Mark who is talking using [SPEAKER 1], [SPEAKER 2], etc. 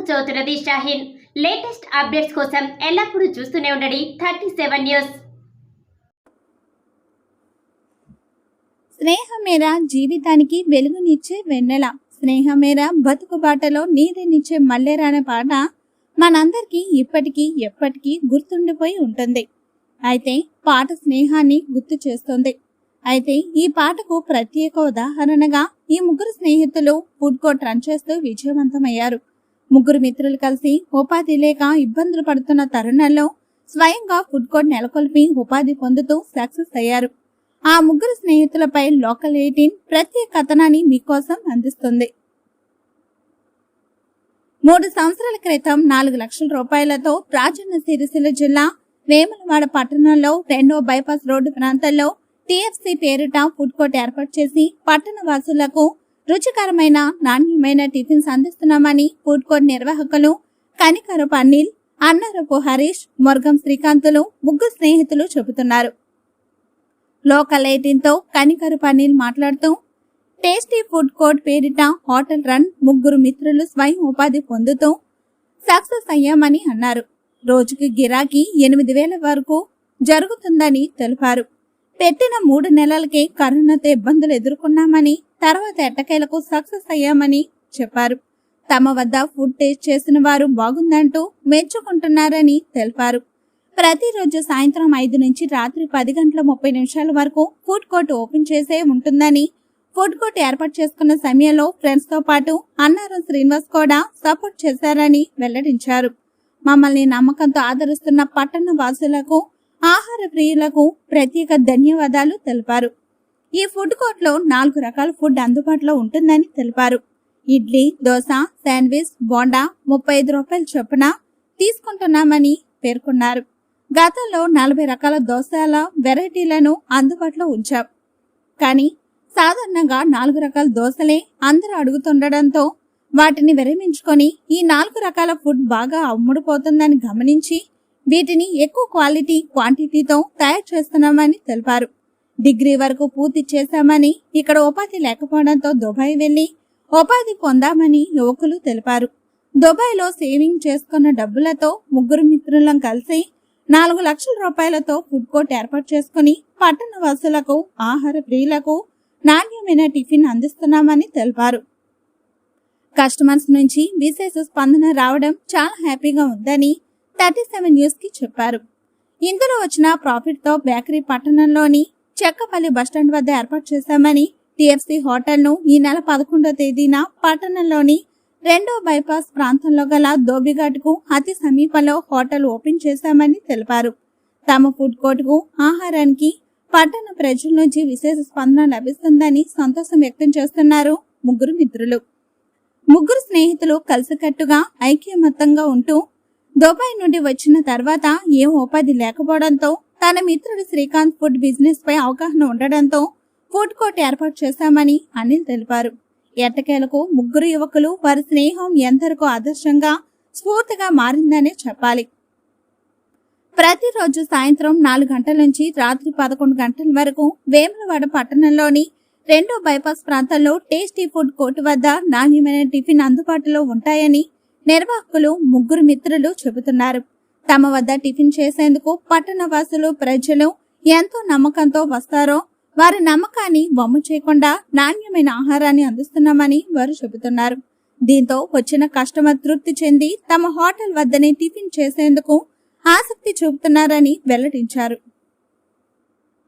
[SPEAKER 1] చదువుతున్నది Shaheen. Latest updates కోసం ఎల్లప్పుడూ చూస్తూనే ఉండండి 37 న్యూస్.
[SPEAKER 2] స్నేహమేరా జీవితానికి వెలుగునిచ్చే వెన్నెల, స్నేహమేరా బతుకు బాటలో నీడనిచ్చే మల్లెరానే పాట మనందరికీ ఇప్పటికీ ఎప్పటికీ గుర్తుండిపోయి ఉంటుంది. అయితే పాట స్నేహాన్ని గుర్తు చేస్తుంది. అయితే ఈ పాటకు ప్రత్యేక ఉదాహరణగా ఈ ముగ్గురు స్నేహితులు ఫుడ్ కోర్ట్ రన్ చేస్తూ విజయవంతమయ్యారు. ముగ్గురు మిత్రులు కలిసి ఉపాధి లేక ఇబ్బందులు పడుతున్న తరుణంలో స్వయంగా ఫుడ్ కోర్ట్ నెలకొల్పి ఉపాధి పొందుతూ సక్సెస్ అయ్యారు. ఆ ముగ్గురు స్నేహితులపై లోకల్ 18 ప్రత్యేక కథనాన్ని మీకోసం అందిస్తుంది. 3 సంవత్సరాల క్రితం 4 లక్షల రూపాయలతో రాజన్న సిరిసిల్ల జిల్లా వేములవాడ పట్టణంలో 2వ బైపాస్ రోడ్డు ప్రాంతంలో టీఎఫ్సీ పేరిట ఫుడ్ కోర్ట్ ఏర్పాటు చేసి పట్టణ వాసులకు రుచికరమైన నాణ్యమైన టిఫిన్స్ అందిస్తున్నామని ఫుడ్ కోర్ట్ నిర్వాహకులు కనికరపు అనిల్, అన్నారపు హరీష్, మొర్గం శ్రీకాంతులు ముగ్గురు స్నేహితులు చెబుతున్నారు. లోకల్ 18తో కనికరపు అనిల్ మాట్లాడుతూ, టేస్టీ ఫుడ్ కోర్ట్ పేరిట హోటల్ రన్ ముగ్గురు మిత్రులు స్వయం ఉపాధి పొందుతూ సక్సెస్ అయ్యామని అన్నారు. రోజుకి గిరాకీ 8,000 వరకు జరుగుతుందని తెలిపారు. పెట్టిన 3 నెలలకే కరోనాతో ఇబ్బందులు ఎదుర్కొన్నామని, తర్వాత ఎట్టకేలకు సక్సెస్ అయ్యామని చెప్పారు. తమ వద్ద ఫుడ్ టేస్ట్ చేసిన వారు బాగుందంటూ మెచ్చుకుంటున్నారని తెలిపారు. ప్రతిరోజు సాయంత్రం 5 నుంచి రాత్రి 10 గంటల 30 నిమిషాల వరకు ఫుడ్ కోర్ట్ ఓపెన్ చేసే ఉంటుందని, ఫుడ్ కోర్ట్ ఏర్పాటు చేసుకున్న సమయంలో ఫ్రెండ్స్ తో పాటు అన్నారం శ్రీనివాస్ కూడా సపోర్ట్ చేశారని వెల్లడించారు. మమ్మల్ని నమ్మకంతో ఆదరిస్తున్న పట్టణ వాసులకు, ఆహార ప్రియులకు ప్రత్యేక ధన్యవాదాలు తెలిపారు. ఈ ఫుడ్ కోర్ట్ లో 4 రకాల ఫుడ్ అందుబాటులో ఉంటుందని తెలిపారు. ఇడ్లీ, దోశ, శాండ్విచ్, బోండా 35 రూపాయల చొప్పున తీసుకుంటున్నామని పేర్కొన్నారు. గతంలో 40 రకాల దోశల వెరైటీలను అందుబాటులో ఉంచాం. కానీ సాధారణంగా 4 రకాల దోశలే అందరూ అడుగుతుండడంతో వాటిని విరమించుకొని ఈ 4 రకాల ఫుడ్ బాగా అమ్ముడుపోతుందని గమనించి వీటిని ఎక్కువ క్వాలిటీ క్వాంటిటీతో తయారు చేస్తున్నామని తెలిపారు. డిగ్రీ వరకు పూర్తి చేశామని, ఇక్కడ ఉపాధి లేకపోవడంతో దుబాయ్ వెళ్లి ఉపాధి పొందామని యువకులు తెలిపారు. దుబాయ్లో సేవింగ్ చేసుకున్న డబ్బులతో ముగ్గురు మిత్రులం కలిసి 4 లక్షల రూపాయలతో ఫుడ్ కోర్ట్ ఏర్పాటు చేసుకుని పట్టణ వాసులకు, ఆహార ప్రియులకు నాణ్యమైన టిఫిన్ అందిస్తున్నామని తెలిపారు. కస్టమర్స్ నుంచి విశేష స్పందన రావడం చాలా హ్యాపీగా ఉందని 37 న్యూస్ కి చెప్పారు. ఇందులో వచ్చిన ప్రాఫిట్ తో బేకరీ పట్టణంలోని చెక్కపల్లి బస్టాండ్ వద్ద ఏర్పాటు చేశామని, టిఎఫ్సి హోటల్ ను ఈ నెల 11వ తేదీన పట్టణంలోని 2వ బైపాస్ ప్రాంతంలో గల దోబిఘాట్కు అతి సమీపంలో హోటల్ ఓపెన్ చేశామని తెలిపారు. తమ ఫుడ్ కోర్ట్ కు ఆహారానికి పట్టణ ప్రజల నుంచి విశేష స్పందన లభిస్తుందని సంతోషం వ్యక్తం చేస్తున్నారు ముగ్గురు మిత్రులు. ముగ్గురు స్నేహితులు కలిసికట్టుగా ఐక్యమత్యంగా ఉంటూ దుబాయ్ నుండి వచ్చిన తర్వాత ఏం ఉపాధి లేకపోవడంతో తన మిత్రుడు శ్రీకాంత్ ఫుడ్ బిజినెస్ పై అవగాహన ఉండడంతో ఫుడ్ కోర్ట్ ఏర్పాటు చేశామని అనిల్ తెలిపారు. ఎట్టకేలకు ముగ్గురు యువకులు వారి స్నేహం ఎందరికో ఆదర్శంగా, స్ఫూర్తిగా మారిందనే చెప్పాలి. ప్రతిరోజు సాయంత్రం 4 గంటల నుంచి రాత్రి 11 గంటల వరకు వేములవాడ పట్టణంలోని 2వ బైపాస్ ప్రాంతంలో టేస్టీ ఫుడ్ కోర్ట్ వద్ద నాణ్యమైన టిఫిన్ అందుబాటులో ఉంటాయని నిర్వాహకులు ముగ్గురు మిత్రులు చెబుతున్నారు. తమ వద్ద టిఫిన్ చేసేందుకు పట్టణ వాసులు, ప్రజలు ఎంతో నమ్మకంతో వస్తారో వారి నమ్మకాన్ని వమ్ము చేయకుండా నాణ్యమైన ఆహారాన్ని అందిస్తున్నామని వారు చెబుతున్నారు. దీంతో వచ్చిన కస్టమర్ తృప్తి చెంది తమ హోటల్ వద్దనే టిఫిన్ చేసేందుకు ఆసక్తి చూపుతున్నారని వెల్లడించారు.